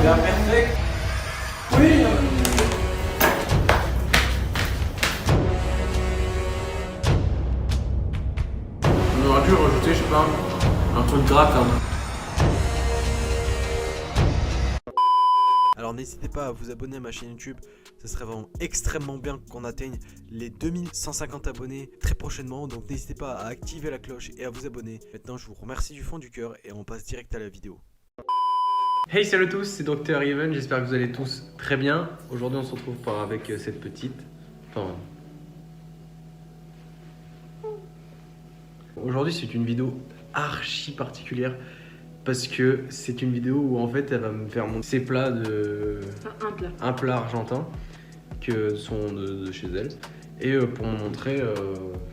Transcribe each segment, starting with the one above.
Bien perfect. Oui. On aurait dû rajouter, je sais pas, un truc gras quand même. Alors n'hésitez pas à vous abonner à ma chaîne YouTube, ce serait vraiment extrêmement bien qu'on atteigne les 2150 abonnés très prochainement, donc n'hésitez pas à activer la cloche et à vous abonner. Maintenant je vous remercie du fond du cœur et on passe direct à la vidéo. Hey, salut à tous, c'est Dr Even, j'espère que vous allez tous très bien. Aujourd'hui on se retrouve avec cette petite... Aujourd'hui c'est une vidéo archi particulière parce que c'est une vidéo où en fait elle va me faire montrer ses plats de... Un plat argentin que sont de chez elle. Et pour me montrer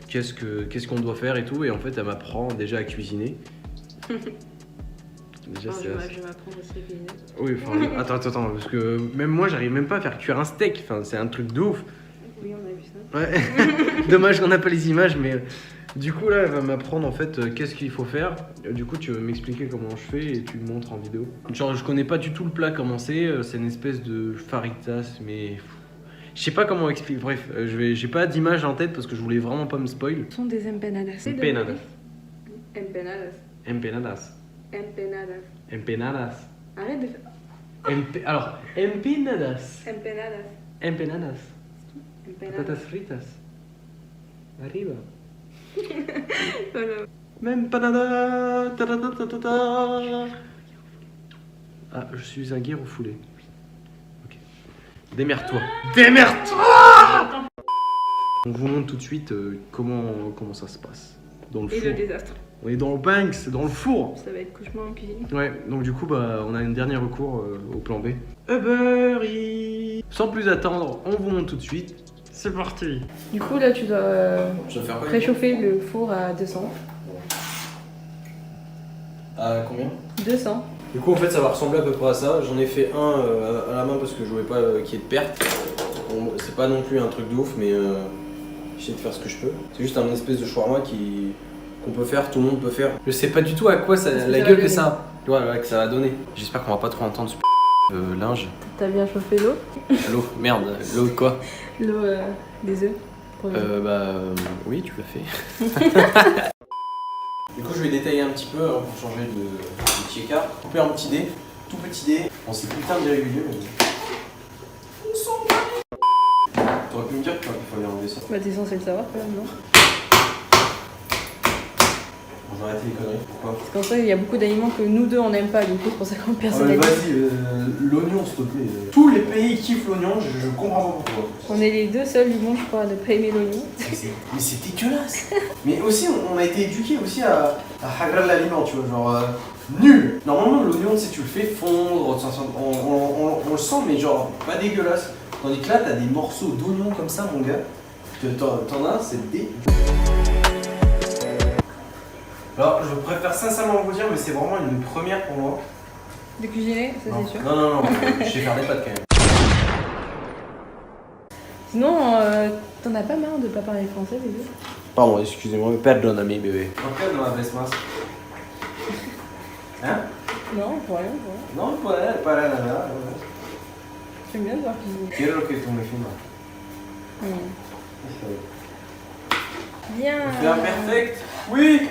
qu'est-ce qu'on doit faire et tout. Et en fait elle m'apprend déjà à cuisiner. Déjà, je vais m'apprendre aussi à cuisiner. Oui, enfin, attends, parce que même moi, j'arrive même pas à faire cuire un steak. Enfin, c'est un truc de ouf. Oui, on a vu ça. Ouais. Dommage qu'on n'a pas les images, mais du coup, là, elle va m'apprendre en fait qu'est-ce qu'il faut faire. Du coup, tu vas m'expliquer comment je fais et tu me montres en vidéo. Genre, je connais pas du tout le plat comment c'est. C'est une espèce de faritas, mais je sais pas comment expliquer. Bref, j'ai pas d'image en tête parce que je voulais vraiment pas me spoil. Ce sont des empanadas. Empanadas. Empanadas. Empanadas. Empanadas. Empanadas. Arrête de faire. Alors, empanadas. Empanadas. Empanadas. Empanadas. Patatas fritas. Arriba. Voilà. Empanada. Ah, je suis un guerre au foulé. Ok. Démerde-toi. Démerde-toi. On vous montre tout de suite comment ça se passe. Dans le Et four. le désastre. On est dans le Banks, dans le four. Ça va être cauchemar en cuisine. Ouais, donc du coup, on a un dernier recours au plan B. Uber Eats. Sans plus attendre, on vous montre tout de suite. C'est parti. Du coup, là, tu dois Je dois faire quoi? préchauffer le four à 200. À combien? 200. Du coup en fait ça va ressembler à peu près à ça. J'en ai fait un à la main parce que je voulais pas qu'il y ait de perte. Bon, c'est pas non plus un truc de ouf mais j'essaie de faire ce que je peux. C'est juste un espèce de shawarma qu'on peut faire, tout le monde peut faire. Je sais pas du tout à quoi la gueule que ça a. Ouais, que ça va donner. J'espère qu'on va pas trop entendre ce linge. T'as bien chauffé l'eau? L'eau, merde, l'eau de quoi? L'eau des œufs. Oui tu l'as fait. Du coup je vais détailler un petit peu pour changer de petit écart. Couper un petit dé, tout petit dé. Bon c'est putain d'irrégulier mais... On s'en bat. T'aurais pu me dire qu'il fallait enlever ça. Bah, t'es censé le savoir quand même, non? Bon, j'ai arrêté les conneries. Pourquoi? Parce qu'en fait, il y a beaucoup d'aliments que nous deux on n'aime pas, du coup, c'est pour ça qu'on personne n'aime. Vas-y, l'oignon s'il te plaît. Tous les pays kiffent l'oignon, je comprends pas pourquoi. On est les deux seuls du monde, je crois, à ne pas aimer l'oignon. Mais c'est dégueulasse. Mais aussi on a été éduqués aussi à hagrer l'aliment, tu vois, genre nul. Normalement l'oignon tu le fais fondre, on le sent mais genre pas dégueulasse. Tandis que là t'as des morceaux d'oignon comme ça mon gars. T'en as, c'est dégueulasse. Alors je préfère sincèrement vous dire mais c'est vraiment une première pour moi. De cuisiner, ça c'est sûr. Non, je sais faire des pâtes quand même. Sinon, t'en as pas marre de pas parler français, bébé? Pardon, excusez-moi, perdonne-moi bébé. Pourquoi dans la veste masque? Hein? Non, pour rien, pour rien. Non, pas là. J'aime bien te voir cuisiner. Quiero que tu me filmes. Bien. Bien perfect. Oui.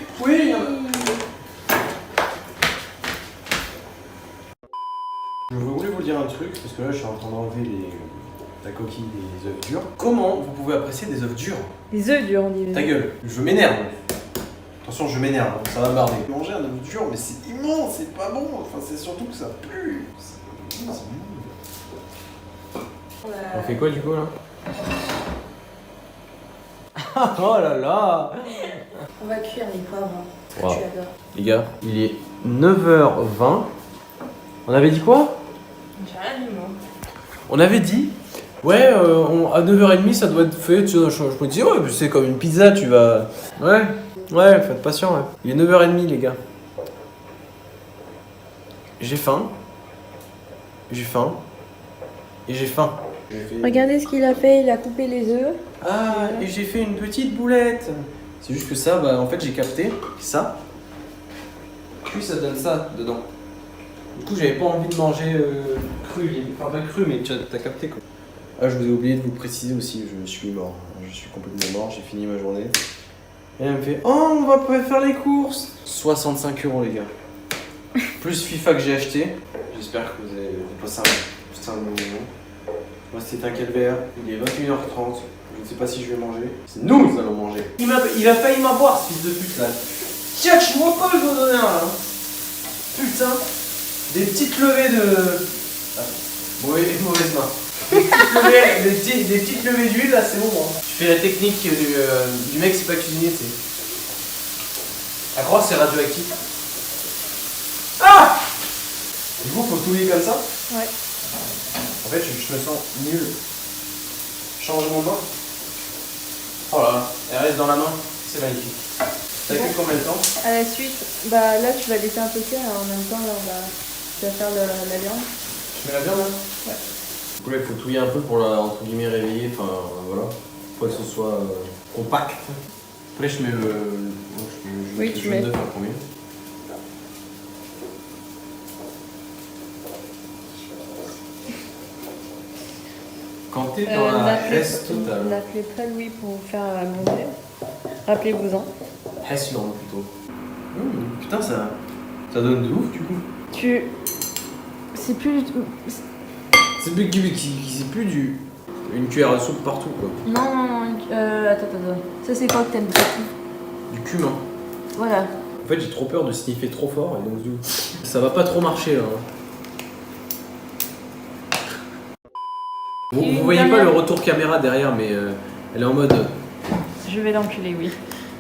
Je voulais vous dire un truc, parce que là je suis en train d'enlever la coquille des œufs durs. Comment vous pouvez apprécier des œufs durs? Les œufs durs, on dit. Ta gueule, je m'énerve. Attention, je m'énerve, ça va barder. Manger un œuf dur, mais c'est immense, c'est pas bon. Enfin, c'est surtout que ça pue. On fait quoi du coup là? Oh là là! On va cuire les poivres. Wow. Tu adores. Les gars, il est 9h20. On avait dit quoi? J'ai rien dit, moi. On avait dit, ouais, à 9h30 ça doit être fait. Tu sais, je me dis, ouais, c'est comme une pizza, tu vas. Ouais, faites patient, ouais. Il est 9h30, les gars. J'ai faim. Et j'ai faim. Regardez ce qu'il a fait, il a coupé les œufs. Ah, et j'ai fait une petite boulette. C'est juste que ça, en fait, j'ai capté ça. Puis ça donne ça dedans. Du coup, j'avais pas envie de manger cru, enfin pas cru, mais t'as capté quoi. Ah, je vous ai oublié de vous préciser aussi, je suis mort. Je suis complètement mort, j'ai fini ma journée. Et elle me fait, oh, on va pas faire les courses. 65 € les gars. Plus FIFA que j'ai acheté. J'espère que vous avez passé un bon moment. Moi, c'était un calvaire. Il est 21h30. Je ne sais pas si je vais manger. C'est nous qui allons manger. Il a failli m'avoir, ce fils de pute là. Tiens, je vois pas le doigt d'honneur là. Putain. Des petites levées de. Ah, mauvaise main. Des petites levées d'huile là, c'est bon. Hein. Je fais la technique du mec, c'est pas cuisinier, tu sais. À croire que c'est radioactif. Ah! Du coup, faut tout lier comme ça? Ouais. En fait, je me sens nul. Change mon main. Oh là là, elle reste dans la main, c'est magnifique. T'as fait combien de temps? À la suite, bah là tu vas laisser un peu cuire, en même temps là tu vas faire la viande. Je mets la viande là? Ouais. Du coup là, il faut touiller un peu pour la, entre guillemets, réveiller, enfin voilà. Faut que ce soit compact. Après, je mets le. Oui, tu mets. Le jaune d'œuf en premier. Quand t'es dans la hesse totale. N'appelez pas Louis pour vous faire manger. Rappelez-vous-en. Hesse non plutôt. Putain, ça donne de ouf du coup. C'est plus. C'est plus du. Une cuillère à soupe partout quoi. Non, attends. Ça c'est quoi que t'aimes pas? Du cumin. Voilà. En fait, j'ai trop peur de sniffer trop fort et donc du coup, ça va pas trop marcher là. Vous voyez pas le retour caméra derrière, mais elle est en mode. Je vais l'enculer, oui.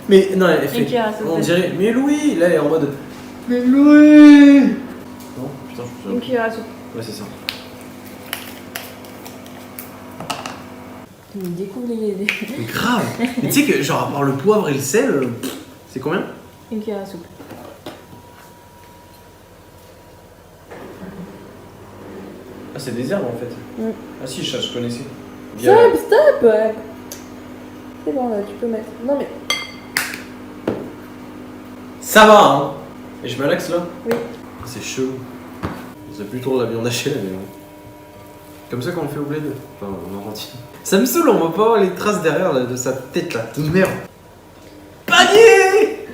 Mais non, elle fait. cuillère à soupe. On dirait. Mais Louis! Là, elle est en mode. Mais Louis! Non, putain, je Une cuillère à soupe. Ouais, c'est ça. Il me découvre les. Mais grave! Mais tu sais que, genre, à part le poivre et le sel, c'est combien? Une cuillère à soupe. Ah, c'est des herbes en fait. Ah, si, je connaissais. Stop! C'est bon là, tu peux mettre. Non mais. Ça va, hein! Et je malaxe là? Oui. C'est chaud. C'est plutôt de la viande hachée là, mais bon. Comme ça qu'on fait au bled. Enfin, en entier. Ça me saoule, on va pas voir les traces derrière là, de sa tête là. De merde. Panier!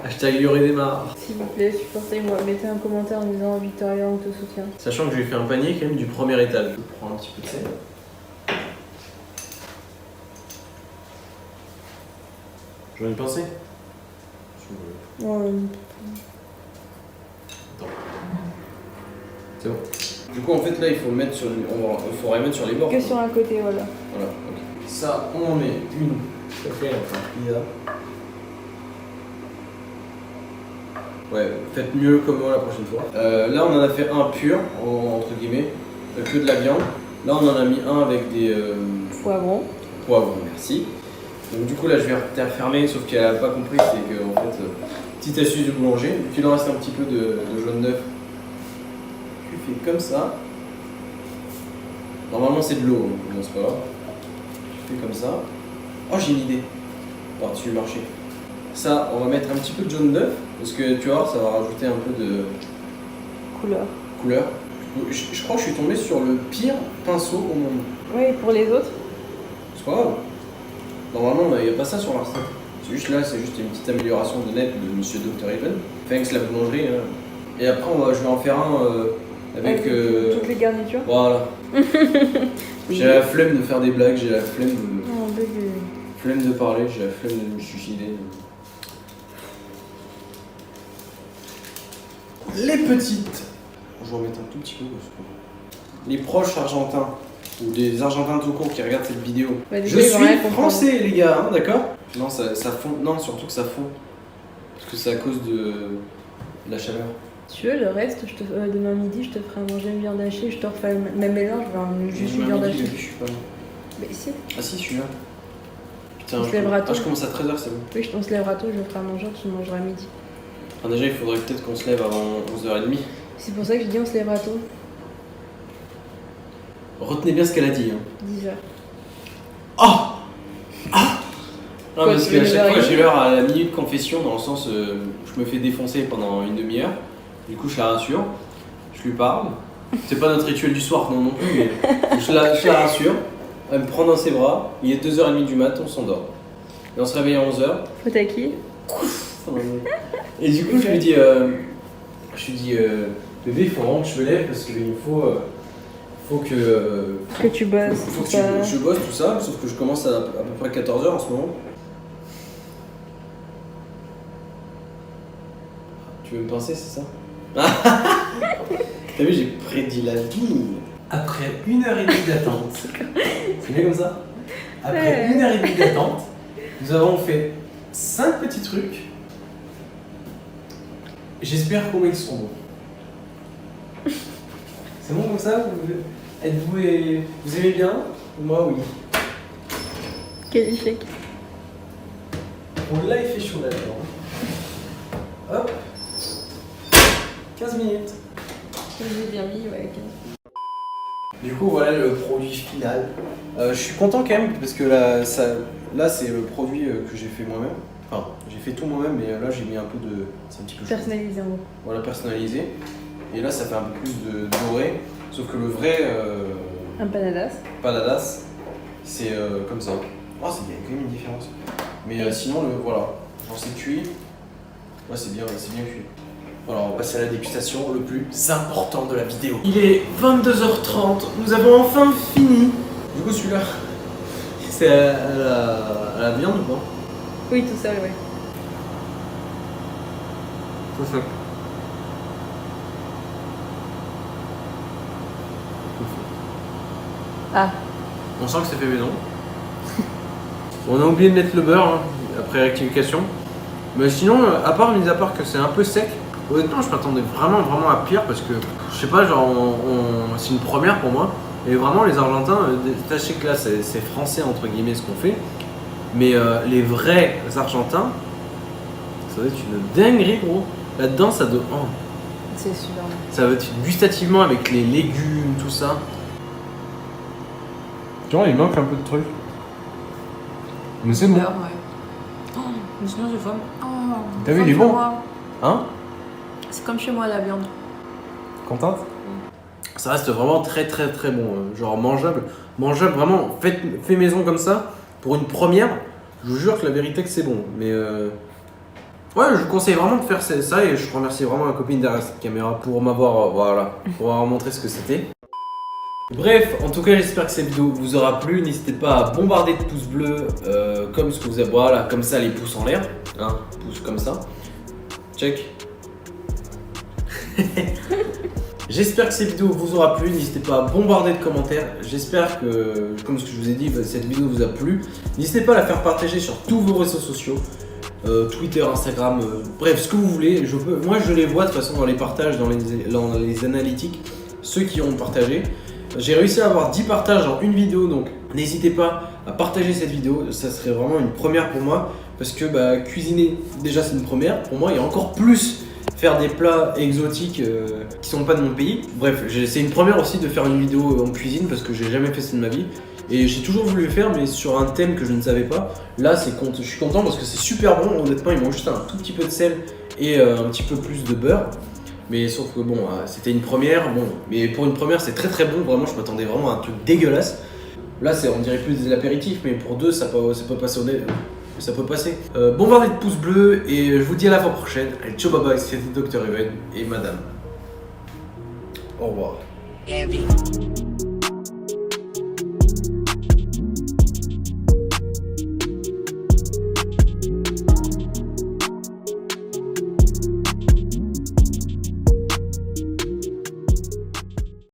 Hashtag Yorédémar. S'il vous plaît, supportez-moi. Mettez un commentaire en disant Victoria, on te soutient. Sachant que je lui ai fait un panier quand même du premier étage. Je prends un petit peu de sel. J'en ai une pincée? Non, C'est bon. Du coup, en fait, là, il faut mettre sur, il faudrait mettre sur les bords. que sur un côté, voilà. Voilà, ok. Ça, on en met une. Ça fait un pizza. Ouais, faites mieux comme moi la prochaine fois. Là, on en a fait un pur, entre guillemets, que de la viande. Là, on en a mis un avec des Poivrons. poivrons, merci. Donc, du coup, là, je vais refermer, sauf qu'elle n'a pas compris, c'est que, en fait, petite astuce du boulanger. Donc, il en reste un petit peu de jaune d'œuf. Tu fais comme ça. Normalement, c'est de l'eau, hein, non, c'est pas grave. Tu fais comme ça. Oh, j'ai une idée. Par-dessus le marché. Ça, on va mettre un petit peu de jaune d'œuf, parce que tu vas voir, ça va rajouter un peu de couleur. Je crois que je suis tombé sur le pire pinceau au monde. Oui, pour les autres. C'est pas grave. Normalement, il n'y a pas ça sur la recette. C'est juste là, c'est juste une petite amélioration de net de Monsieur Dr. Even. Thanks la boulangerie. Hein. Et après, je vais en faire un avec toutes les garnitures. Voilà. Oui. J'ai la flemme de faire des blagues, j'ai la flemme de. Oh, bébé. Flemme de parler, j'ai la flemme de me suicider. Les petites. Je vais en mettre un tout petit peu parce que les proches argentins ou des argentins tout court qui regardent cette vidéo. Bah, Je suis français les gars, hein, d'accord? Non, ça fond. Non, surtout que ça fond. Parce que c'est à cause de la chaleur. Si tu veux, le reste, demain midi, je te ferai à manger une viande hachée, je te refais le même mélange, juste une viande hachée. Je suis pas là. Mais ici. Ah si, je suis là. Putain, On se lèvera tôt. je commence à 13h, c'est bon. Oui, on se lèvera tôt, je le ferai à manger, tu le mangeras à midi. Enfin, déjà, il faudrait peut-être qu'on se lève avant 11h30. C'est pour ça que je dis on se lèvera tôt. Retenez bien ce qu'elle a dit. Hein. 10h. Oh Ah Non, Quoi, parce tu veux qu'à chaque fois, 9h30? j'ai l'heure à la minute confession, dans le sens je me fais défoncer pendant une demi-heure. Du coup, je la rassure. je lui parle. C'est pas notre rituel du soir, non plus, mais je la rassure. Elle me prend dans ses bras, il est 2h30 du mat, on s'endort. Et on se réveille à 11h. Faute à qui? Et du coup, je lui dis, bébé, il faut vraiment que je me lève parce qu'il faut que tu bosses. faut que je bosse tout ça, sauf que je commence à peu près 14h en ce moment. Tu veux me pincer, c'est ça? T'as vu, j'ai prédit la vie. Après 1h30 d'attente, c'est mieux comme ça? Après 1h30 d'attente, nous avons fait 5 petits trucs. J'espère qu'au moins ils seront bons. C'est bon comme ça? Vous aimez bien? Moi, oui. Quel échec. On l'a fait chaud là-dedans. Hop. 15 minutes. J'ai bien mis, ouais. Du coup, voilà le produit final. Je suis content quand même parce que là c'est le produit que j'ai fait moi-même. Enfin, j'ai fait tout moi-même, mais là j'ai mis un peu de. C'est un petit peu chaud. Personnalisé en gros. Voilà, personnalisé. Et là ça fait un peu plus de doré. Sauf que le vrai. Un panadas. Panadas, c'est comme ça. Oh, il y a quand même une différence. Mais sinon, voilà. Genre c'est cuit. Ouais, c'est bien cuit. Voilà, on va passer à la dégustation, le plus important de la vidéo. Il est 22h30, nous avons enfin fini. Du coup, celui-là, c'est à la viande ou pas? Oui, tout seul, ouais. Tout seul. Ah. On sent que c'est fait maison. On a oublié de mettre le beurre hein, après rectification. Mais sinon, à part que c'est un peu sec, honnêtement, je m'attendais vraiment à pire parce que, je sais pas, genre, c'est une première pour moi. Et vraiment, les Argentins, sachez que là, c'est français entre guillemets ce qu'on fait. Mais les vrais Argentins, ça va être une dinguerie, gros. Là-dedans, ça doit. Oh. C'est super bon. Ça va être gustativement avec les légumes, tout ça. Tu vois, il manque un peu de trucs. Mais c'est bon. Ouais. Oh, mais sinon, j'ai faim. Oh, t'as vu, il est bon? Hein? C'est comme chez moi la viande. Contente? Ça reste vraiment très bon, genre mangeable vraiment fait maison comme ça pour une première. Je vous jure que la vérité que c'est bon, mais ouais, je vous conseille vraiment de faire ça et je remercie vraiment ma copine derrière cette caméra pour m'avoir pour avoir montré ce que c'était. Bref, en tout cas, j'espère que cette vidéo vous aura plu. N'hésitez pas à bombarder de pouces bleus comme ce que vous avez, voilà, comme ça les pouces en l'air, hein, pouces comme ça. Check. J'espère que cette vidéo vous aura plu, n'hésitez pas à bombarder de commentaires. J'espère que, comme ce que je vous ai dit, cette vidéo vous a plu. N'hésitez pas à la faire partager sur tous vos réseaux sociaux, Twitter, Instagram, bref, ce que vous voulez. Moi je les vois de toute façon dans les partages, dans les analytiques, ceux qui ont partagé. J'ai réussi à avoir 10 partages en une vidéo, donc n'hésitez pas à partager cette vidéo, ça serait vraiment une première pour moi. Parce que cuisiner, déjà c'est une première pour moi, et encore plus faire des plats exotiques qui sont pas de mon pays. Bref, c'est une première aussi de faire une vidéo en cuisine parce que j'ai jamais fait ça de ma vie. Et j'ai toujours voulu le faire, mais sur un thème que je ne savais pas. Là, je suis content parce que c'est super bon. Honnêtement, ils m'ont juste un tout petit peu de sel et un petit peu plus de beurre. Mais sauf que bon, c'était une première. Bon, mais pour une première, c'est très bon. Vraiment, je m'attendais vraiment à un truc dégueulasse. Là, on dirait plus de l'apéritif, mais pour deux, ça peut passer au nez. Ça peut passer. Bombardez de pouces bleus et je vous dis à la fois prochaine. Allez, ciao, bye bye, c'était Dr. Even et madame. Au revoir.